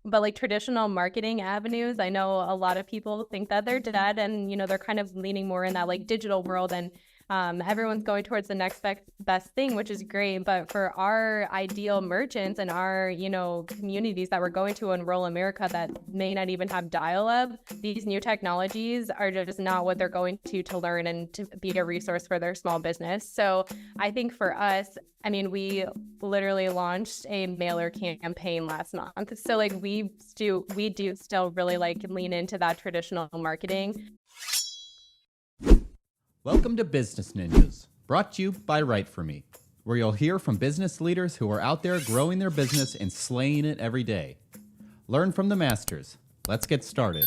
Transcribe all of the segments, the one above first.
but like traditional marketing avenues, I know a lot of people think that they're dead, and they're kind of leaning more in that like digital world, and everyone's going towards the next best thing, which is great. But for our ideal merchants and our, communities that we're going to in rural America that may not even have dial-up, these new technologies are just not what they're going to learn and to be a resource for their small business. So I think for us, I mean, we literally launched a mailer campaign last month. So like we do still really like lean into that traditional marketing. Welcome to Business Ninjas, brought to you by WriteForMe, where you'll hear from business leaders who are out there growing their business and slaying it every day. Learn from the masters. Let's get started.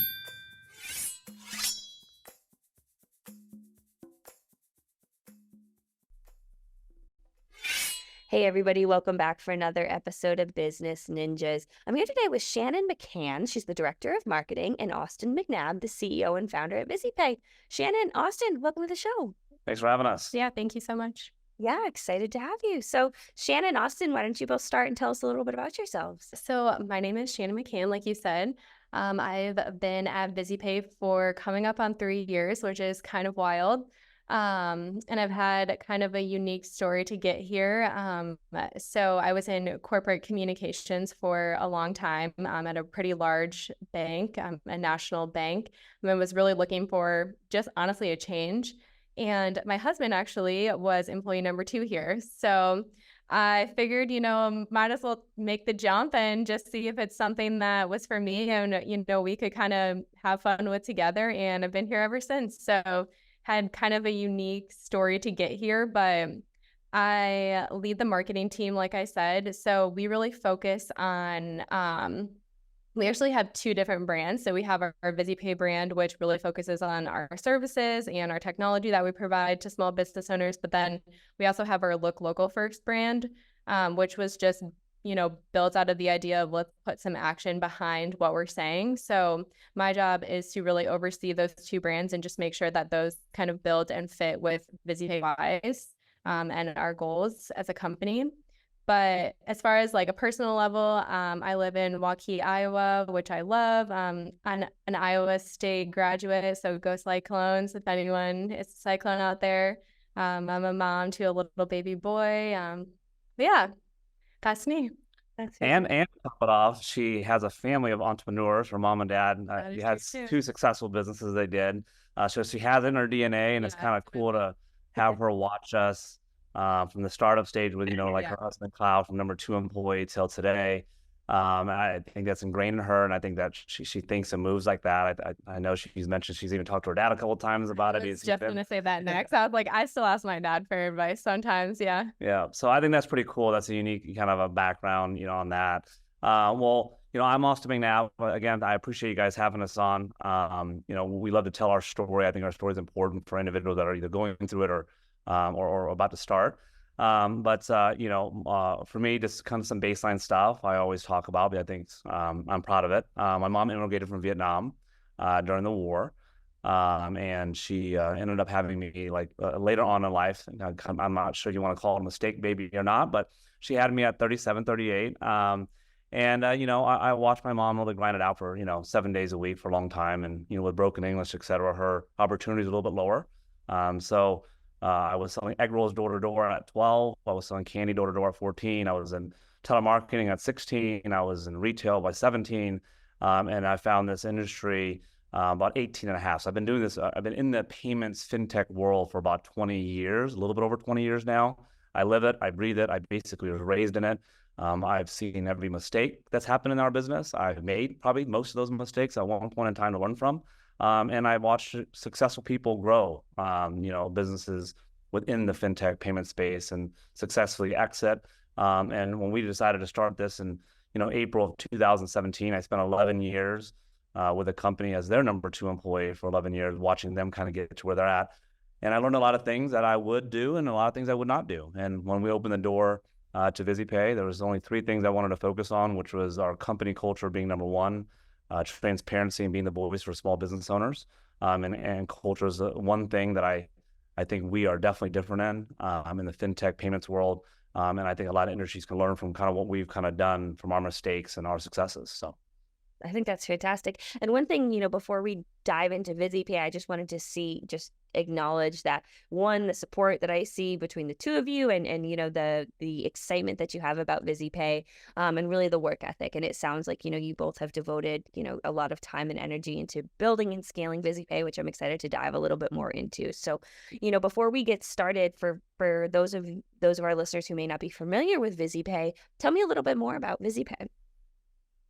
Hey everybody, welcome back for another episode of Business Ninjas. I'm here today with Shannon McCann. She's the Director of Marketing, and Austin McNabb, the CEO and founder at VizyPay. Shannon, Austin, welcome to the show. Thanks for having us. Yeah, thank you so much. Yeah, excited to have you. So Shannon, Austin, why don't you both start and tell us a little bit about yourselves? So my name is Shannon McCann, like you said. I've been at VizyPay for coming up on 3 years, which is kind of wild. And I've had kind of a unique story to get here. So I was in corporate communications for a long time at a pretty large bank, a national bank, and was really looking for just honestly a change. And my husband actually was employee number 2 here. So I figured, might as well make the jump and just see if it's something that was for me and, we could kind of have fun with together. And I've been here ever since. So had kind of a unique story to get here, but I lead the marketing team, like I said. So we really focus on, we actually have 2 different brands. So we have our VizyPay brand, which really focuses on our services and our technology that we provide to small business owners. But then we also have our Look Local First brand, which was just built out of the idea of let's put some action behind what we're saying. So my job is to really oversee those 2 brands and just make sure that those kind of build and fit with VizyPay and our goals as a company. But as far as like a personal level, I live in Waukee, Iowa, which I love. I'm an Iowa State graduate, so go Cyclones if anyone is a Cyclone out there. I'm a mom to a little baby boy. But yeah, that's me. And to top it off, she has a family of entrepreneurs. Her mom and dad had 2 successful businesses they did. So she has it in her DNA, and it's kind of cool to have her watch us from the startup stage with, like her husband, Cloud, from number 2 employee till today. I think that's ingrained in her, and I think that she thinks and moves like that. I know she's mentioned she's even talked to her dad a couple of times about it. I was just going to say that next. I was like, I still ask my dad for advice sometimes, yeah. Yeah, so I think that's pretty cool. That's a unique kind of a background, on that. Well, I'm Austin McNabb. Again, I appreciate you guys having us on. We love to tell our story. I think our story is important for individuals that are either going through it or about to start. But for me, just kind of some baseline stuff I always talk about, but I think I'm proud of it. My mom immigrated from Vietnam during the war, and she ended up having me later on in life. I'm not sure you want to call it a mistake, baby, or not, but she had me at 37, 38. I watched my mom really grind it out for 7 days a week for a long time, and with broken English, etc., her opportunities a little bit lower. I was selling egg rolls door to door at 12. I was selling candy door to door at 14. I was in telemarketing at 16. I was in retail by 17. And I found this industry about 18 and a half. So I've been doing this. I've been in the payments fintech world for about 20 years, a little bit over 20 years now. I live it. I breathe it. I basically was raised in it. I've seen every mistake that's happened in our business. I've made probably most of those mistakes at one point in time to learn from. And I watched successful people grow, businesses within the fintech payment space and successfully exit. And when we decided to start this in, April of 2017, I spent 11 years with a company as their number 2 employee for 11 years, watching them kind of get to where they're at. And I learned a lot of things that I would do and a lot of things I would not do. And when we opened the door to VizyPay, there was only 3 things I wanted to focus on, which was our company culture being number 1, transparency and being the voice for small business owners. And culture is one thing that I think we are definitely different in the fintech payments world. And I think a lot of industries can learn from kind of what we've kind of done from our mistakes and our successes. So I think that's fantastic. And one thing, before we dive into VizyPay, I just wanted to just acknowledge that one, the support that I see between the two of you and the excitement that you have about VizyPay, and really the work ethic. And it sounds like, you both have devoted, a lot of time and energy into building and scaling VizyPay, which I'm excited to dive a little bit more into. So, before we get started, for those of our listeners who may not be familiar with VizyPay, tell me a little bit more about VizyPay.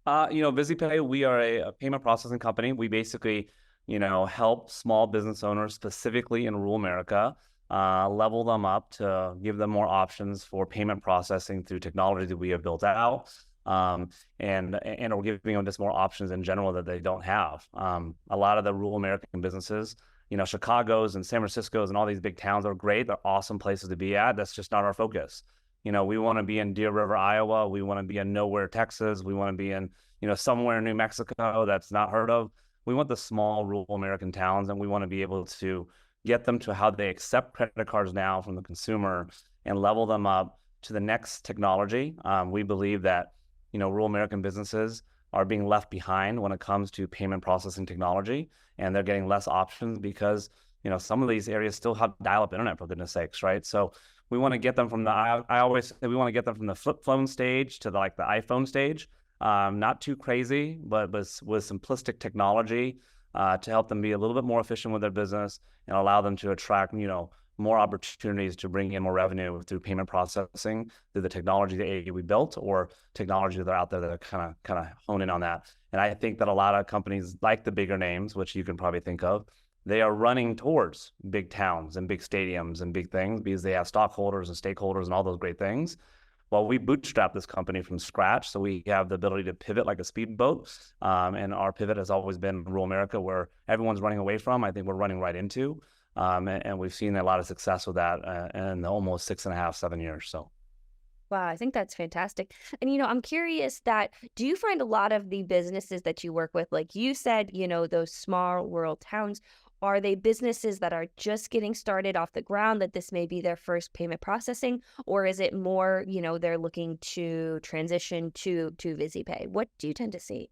VizyPay, we are a payment processing company. We basically, help small business owners, specifically in rural America, level them up to give them more options for payment processing through technology that we have built out. And we're giving them just more options in general that they don't have. A lot of the rural American businesses, Chicago's and San Francisco's and all these big towns are great. They're awesome places to be at. That's just not our focus. We want to be in Deer River, Iowa. We want to be in nowhere, Texas. We want to be in, somewhere in New Mexico that's not heard of. We want the small rural American towns, and we want to be able to get them to how they accept credit cards now from the consumer and level them up to the next technology. We believe that, rural American businesses are being left behind when it comes to payment processing technology, and they're getting less options because, some of these areas still have dial-up internet, for goodness sakes, right? So we want to get them from I always say we want to get them from the flip phone stage to the iPhone stage. Not too crazy, but with simplistic technology to help them be a little bit more efficient with their business and allow them to attract, more opportunities to bring in more revenue through payment processing, through the technology that we built or technology that are out there that are kind of hone in on that. And I think that a lot of companies like the bigger names, which you can probably think of, they are running towards big towns and big stadiums and big things because they have stockholders and stakeholders and all those great things. Well, we bootstrapped this company from scratch, so we have the ability to pivot like a speedboat. And our pivot has always been rural America, where everyone's running away from. I think we're running right into, and we've seen a lot of success with that in almost 6.5, 7 years. So. Wow, I think that's fantastic. And, I'm curious do you find a lot of the businesses that you work with, like you said, those small rural towns, are they businesses that are just getting started off the ground, that this may be their first payment processing, or is it more, they're looking to transition to VizyPay? What do you tend to see?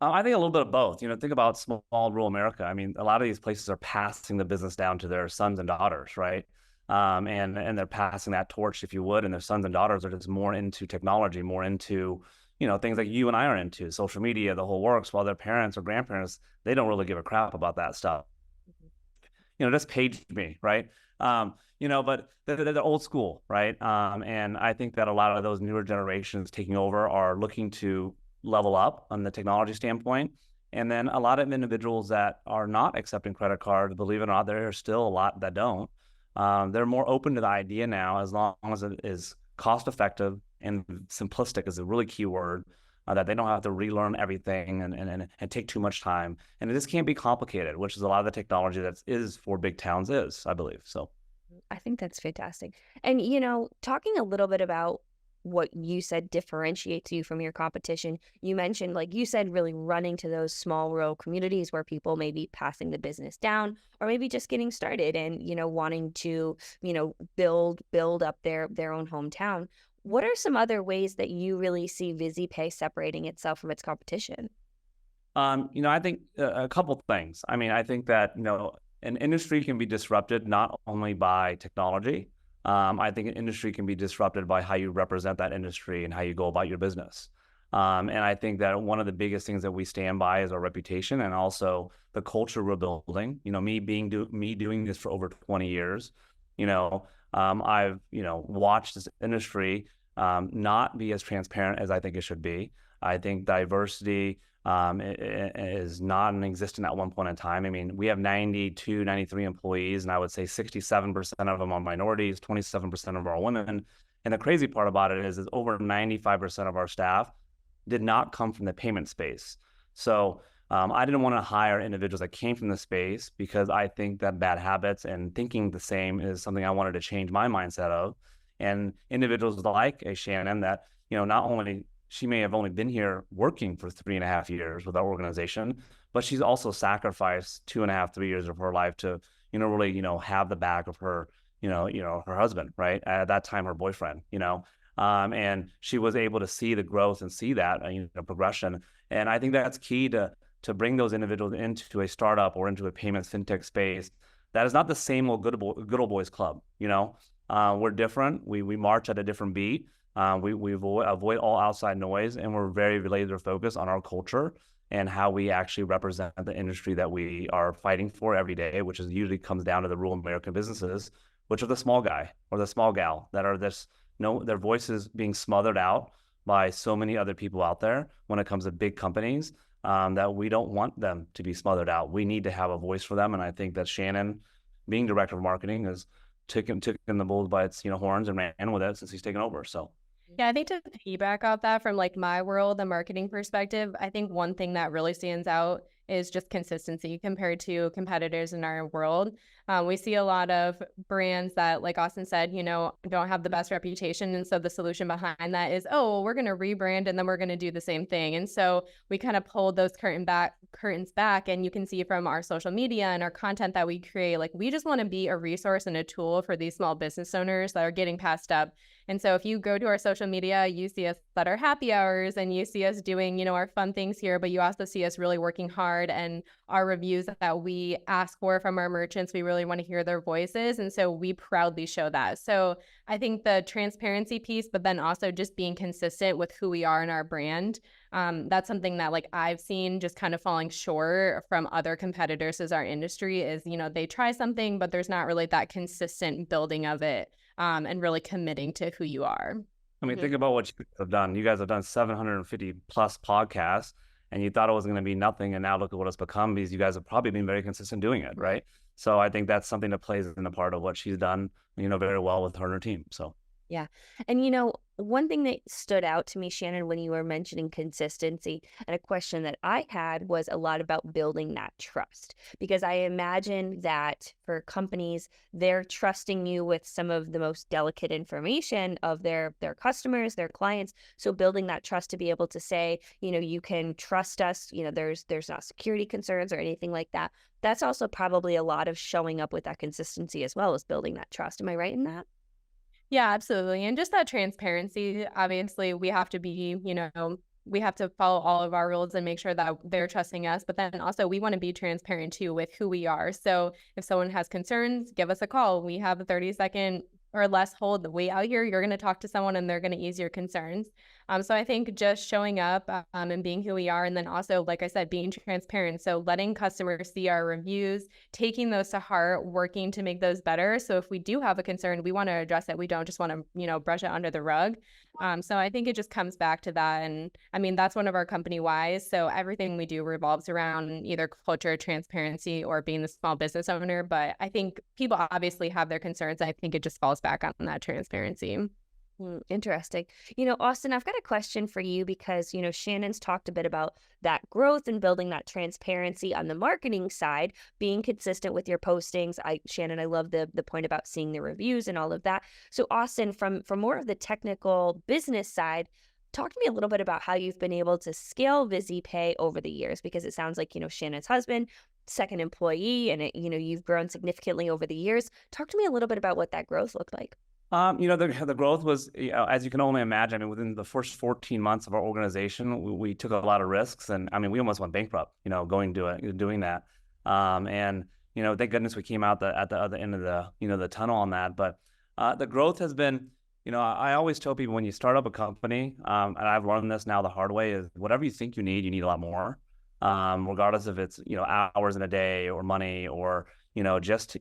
I think a little bit of both. Think about small rural America. I mean, a lot of these places are passing the business down to their sons and daughters, right? And they're passing that torch, if you would, and their sons and daughters are just more into technology, more into, things like you and I are into, social media, the whole works, while their parents or grandparents, they don't really give a crap about that stuff. Just page me, right? But they're old school, right? And I think that a lot of those newer generations taking over are looking to level up on the technology standpoint. And then a lot of individuals that are not accepting credit cards, believe it or not, there are still a lot that don't. They're more open to the idea now, as long as it is cost effective and simplistic is a really key word. That they don't have to relearn everything and take too much time. And this can't be complicated, which is a lot of the technology that is for big towns is, I believe. So I think that's fantastic. And, talking a little bit about what you said differentiates you from your competition, you mentioned, like you said, really running to those small rural communities where people may be passing the business down or maybe just getting started and, wanting to, build up their own hometown. What are some other ways that you really see VizyPay separating itself from its competition? I think a couple things. I mean, I think that, an industry can be disrupted not only by technology. I think an industry can be disrupted by how you represent that industry and how you go about your business. And I think that one of the biggest things that we stand by is our reputation and also the culture we're building. Me doing this for over 20 years, I've, watched this industry not be as transparent as I think it should be. I think diversity is non-existent at one point in time. I mean, we have 92, 93 employees, and I would say 67% of them are minorities, 27% of them are women. And the crazy part about it is over 95% of our staff did not come from the payment space. So I didn't want to hire individuals that came from the space because I think that bad habits and thinking the same is something I wanted to change my mindset of. And individuals like a Shannon that, not only she may have only been here working for 3.5 years with our organization, but she's also sacrificed 2.5, 3 years of her life to, really, have the back of her, her husband, right? At that time, her boyfriend, And she was able to see the growth and see that progression. And I think that's key to bring those individuals into a startup or into a payments fintech space. That is not the same old good old boys club. We're different. We march at a different beat. We avoid all outside noise, and we're very laser focused on our culture and how we actually represent the industry that we are fighting for every day, which is usually comes down to the rural American businesses, which are the small guy or the small gal that are their voices being smothered out by so many other people out there when it comes to big companies, that we don't want them to be smothered out. We need to have a voice for them. And I think that Shannon, being director of marketing, has taken the bull by its horns and ran with it since he's taken over. So yeah, I think to piggyback off that from like my world, the marketing perspective, I think one thing that really stands out is just consistency compared to competitors in our world. We see a lot of brands that, like Austin said, don't have the best reputation. And so the solution behind that is, oh, well, we're going to rebrand and then we're going to do the same thing. And so we kind of pulled those curtains back, and you can see from our social media and our content that we create, like we just want to be a resource and a tool for these small business owners that are getting passed up. And so if you go to our social media, you see us at our happy hours and you see us doing, our fun things here, but you also see us really working hard, and our reviews that we ask for from our merchants, we really want to hear their voices. And so we proudly show that. So I think the transparency piece, but then also just being consistent with who we are in our brand. That's something that like I've seen just kind of falling short from other competitors as our industry is, they try something, but there's not really that consistent building of it. And really committing to who you are. I mean, think about what you guys have done. You guys have done 750 plus podcasts, and you thought it was going to be nothing. And now look at what it's become, because you guys have probably been very consistent doing it, right? So I think that's something that plays in the part of what she's done, very well with her and her team. So. Yeah. And one thing that stood out to me, Shannon, when you were mentioning consistency, and a question that I had was a lot about building that trust, because I imagine that for companies, they're trusting you with some of the most delicate information of their customers, their clients. So building that trust to be able to say, you can trust us, there's not security concerns or anything like that. That's also probably a lot of showing up with that consistency as well as building that trust. Am I right in that? Yeah, absolutely. And just that transparency, obviously we have to be, we have to follow all of our rules and make sure that they're trusting us. But then also we want to be transparent too with who we are. So if someone has concerns, give us a call. We have a 30-second or less hold. The way out here, you're going to talk to someone and they're going to ease your concerns. So I think just showing up and being who we are, and then also, like I said, being transparent. So letting customers see our reviews, taking those to heart, working to make those better. So if we do have a concern, we want to address it. We don't just want to, brush it under the rug. So I think it just comes back to that. And I mean, that's one of our company whys. So everything we do revolves around either culture, transparency, or being the small business owner. But I think people obviously have their concerns. I think it just falls back on that transparency. Interesting. Austin, I've got a question for you because, Shannon's talked a bit about that growth and building that transparency on the marketing side, being consistent with your postings. Shannon, I love the point about seeing the reviews and all of that. So Austin, from more of the technical business side, talk to me a little bit about how you've been able to scale VizyPay over the years, because it sounds like, Shannon's husband, second employee, and you've grown significantly over the years. Talk to me a little bit about what that growth looked like. The growth was, as you can only imagine, I mean, within the first 14 months of our organization, we took a lot of risks, and I mean, we almost went bankrupt, doing that. Thank goodness we came out at the other end of the tunnel on that. But the growth has been, I always tell people when you start up a company, and I've learned this now the hard way, is whatever you think you need a lot more, regardless if it's, hours in a day or money or, just,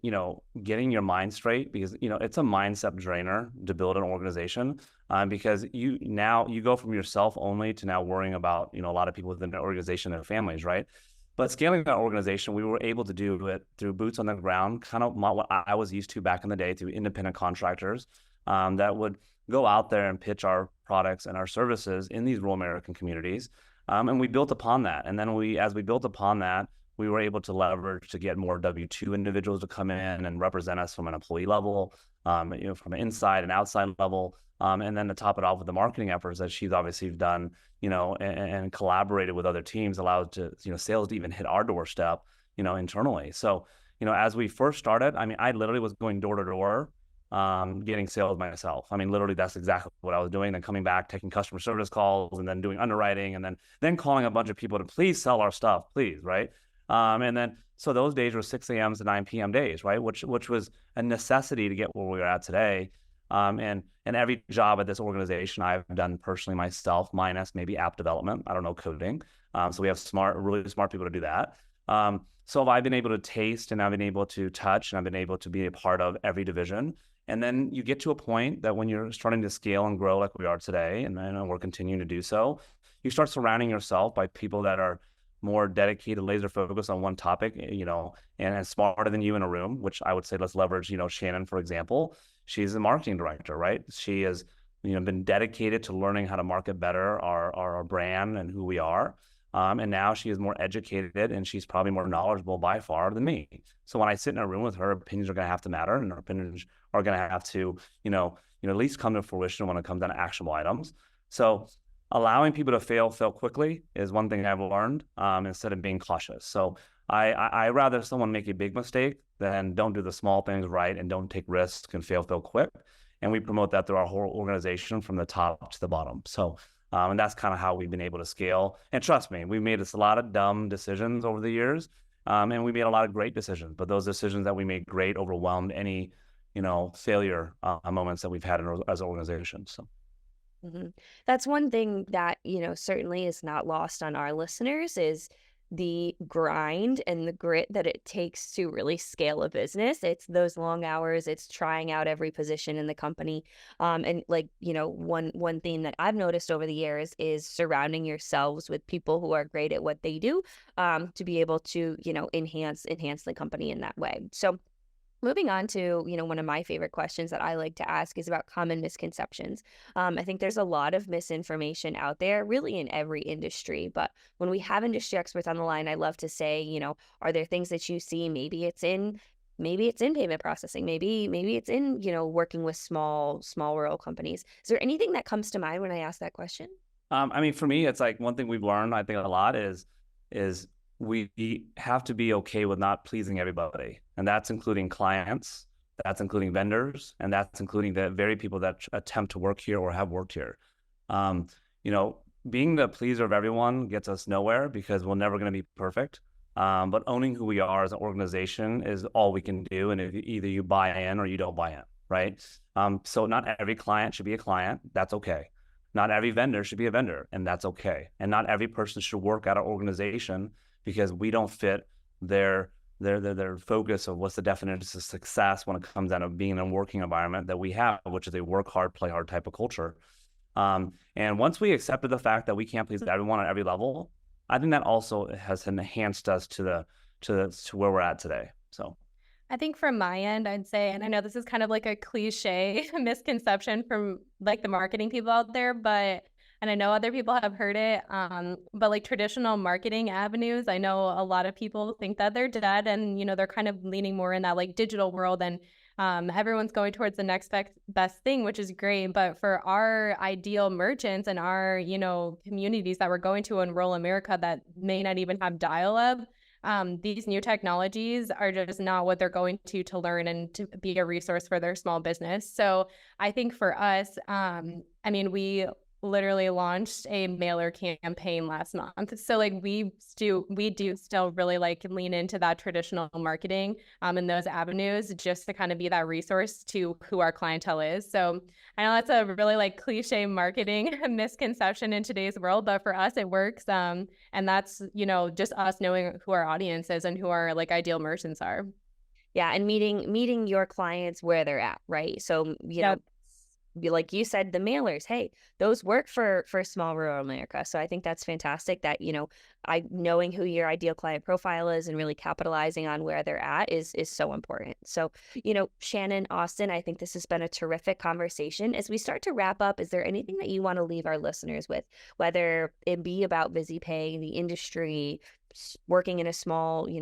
getting your mind straight, because, it's a mindset drainer to build an organization, because you go from yourself only to now worrying about, a lot of people within the organization and their families, right? But scaling that organization, we were able to do it through boots on the ground, kind of what I was used to back in the day, through independent contractors that would go out there and pitch our products and our services in these rural American communities. And we built upon that. And then as we built upon that, we were able to leverage to get more W-2 individuals to come in and represent us from an employee level, from an inside and outside level. And then to top it off with the marketing efforts that she's obviously done, and collaborated with other teams, allowed to, sales to even hit our doorstep, internally. So, as we first started, I mean, I literally was going door to door getting sales myself. I mean, literally, that's exactly what I was doing. Then coming back, taking customer service calls, and then doing underwriting, and then calling a bunch of people to please sell our stuff, please, right? And then so those days were 6 a.m. to 9 p.m. days, right? Which was a necessity to get where we are at today. And every job at this organization I've done personally myself, minus maybe app development. I don't know coding. So we have really smart people to do that. So I've been able to taste, and I've been able to touch, and I've been able to be a part of every division. And then you get to a point that when you're starting to scale and grow like we are today, and we're continuing to do so, you start surrounding yourself by people that are more dedicated, laser focused on one topic, and smarter than you in a room, which I would say let's leverage, Shannon, for example. She's a marketing director, right? She has, been dedicated to learning how to market better our brand and who we are. And now she is more educated, and she's probably more knowledgeable by far than me. So when I sit in a room with her, opinions are going to have to matter, and her opinions are going to have to, at least come to fruition when it comes down to actionable items. So allowing people to fail quickly is one thing I've learned, instead of being cautious. So I rather someone make a big mistake than don't do the small things right and don't take risks and fail quick. And we promote that through our whole organization from the top to the bottom. So, and that's kind of how we've been able to scale. And trust me, we made a lot of dumb decisions over the years, and we made a lot of great decisions. But those decisions that we made great overwhelmed any, failure moments that we've had as an organization. So. Mm-hmm. That's one thing that, certainly is not lost on our listeners is the grind and the grit that it takes to really scale a business. It's those long hours, it's trying out every position in the company. And one thing that I've noticed over the years is surrounding yourselves with people who are great at what they do, to be able to, enhance the company in that way. So moving on to, one of my favorite questions that I like to ask is about common misconceptions. I think there's a lot of misinformation out there, really in every industry. But when we have industry experts on the line, I love to say, are there things that you see? Maybe it's in payment processing. Maybe it's in, working with small rural companies. Is there anything that comes to mind when I ask that question? I mean, for me, it's like one thing we've learned, I think a lot is we have to be okay with not pleasing everybody. And that's including clients, that's including vendors, and that's including the very people that attempt to work here or have worked here. Being the pleaser of everyone gets us nowhere because we're never going to be perfect. But owning who we are as an organization is all we can do. And if either you buy in or you don't buy in, right? So not every client should be a client. That's okay. Not every vendor should be a vendor, and that's okay. And not every person should work at our organization because we don't fit their focus of what's the definition of success when it comes down to being in a working environment that we have, which is a work hard, play hard type of culture. And once we accepted the fact that we can't please everyone at every level, I think that also has enhanced us to where we're at today. So I think from my end, I'd say, and I know this is kind of like a cliche misconception from like the marketing people out there, and I know other people have heard it, but like traditional marketing avenues, I know a lot of people think that they're dead, and, they're kind of leaning more in that like digital world, and everyone's going towards the next best thing, which is great. But for our ideal merchants and our, communities that we're going to in rural America that may not even have dial-up, these new technologies are just not what they're going to learn and to be a resource for their small business. So I think for us, we literally launched a mailer campaign last month. So like we do still really like lean into that traditional marketing in those avenues just to kind of be that resource to who our clientele is. So I know that's a really like cliche marketing misconception in today's world, but for us it works. And that's, just us knowing who our audience is and who our like ideal merchants are. Yeah, and meeting your clients where they're at, right? So, like you said, the mailers, hey, those work for small rural America. So I think that's fantastic that, knowing who your ideal client profile is and really capitalizing on where they're at is so important. So, Shannon, Austin, I think this has been a terrific conversation. As we start to wrap up, is there anything that you want to leave our listeners with, whether it be about VizyPay, the industry, working in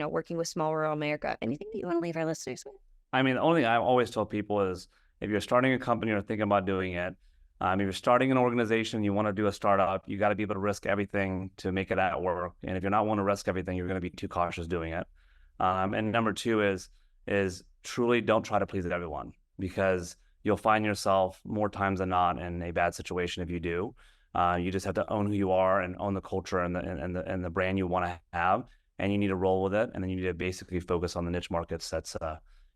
working with small rural America, anything that you want to leave our listeners with? I mean, the only thing I always tell people is, if you're starting a company or thinking about doing it, if you're starting an organization, you want to do a startup, you got to be able to risk everything to make it at work. And if you're not willing to risk everything, you're going to be too cautious doing it. And number two is truly don't try to please everyone. because you'll find yourself more times than not in a bad situation if you do. You just have to own who you are and own the culture and the brand you want to have, and you need to roll with it. And then you need to basically focus on the niche markets that's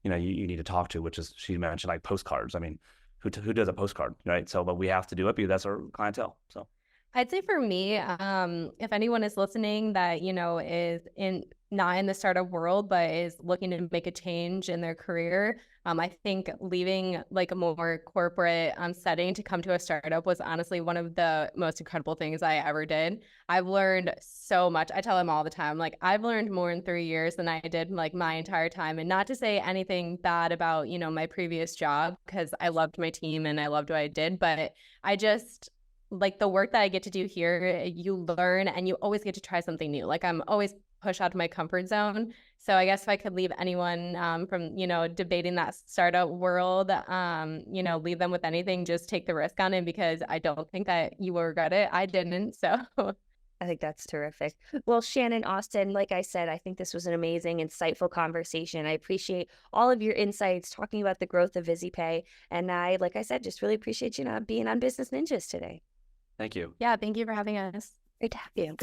you need to talk to, which is, she mentioned, like postcards. I mean, who does a postcard, right? So, but we have to do it because that's our clientele. So I'd say for me, if anyone is listening that, is not in the startup world, but is looking to make a change in their career, I think leaving like a more corporate setting to come to a startup was honestly one of the most incredible things I ever did. I've learned so much. I tell them all the time, like, I've learned more in 3 years than I did like my entire time. And not to say anything bad about, my previous job, because I loved my team and I loved what I did, but I just like the work that I get to do here, you learn and you always get to try something new. Like, I'm always pushed out of my comfort zone. So I guess if I could leave anyone from, debating that startup world, leave them with anything, just take the risk on it, because I don't think that you will regret it. I didn't. So I think that's terrific. Well, Shannon, Austin, like I said, I think this was an amazing, insightful conversation. I appreciate all of your insights talking about the growth of VizyPay. And I, like I said, just really appreciate you being on Business Ninjas today. thank you. yeah, thank you for having us. Great to have you.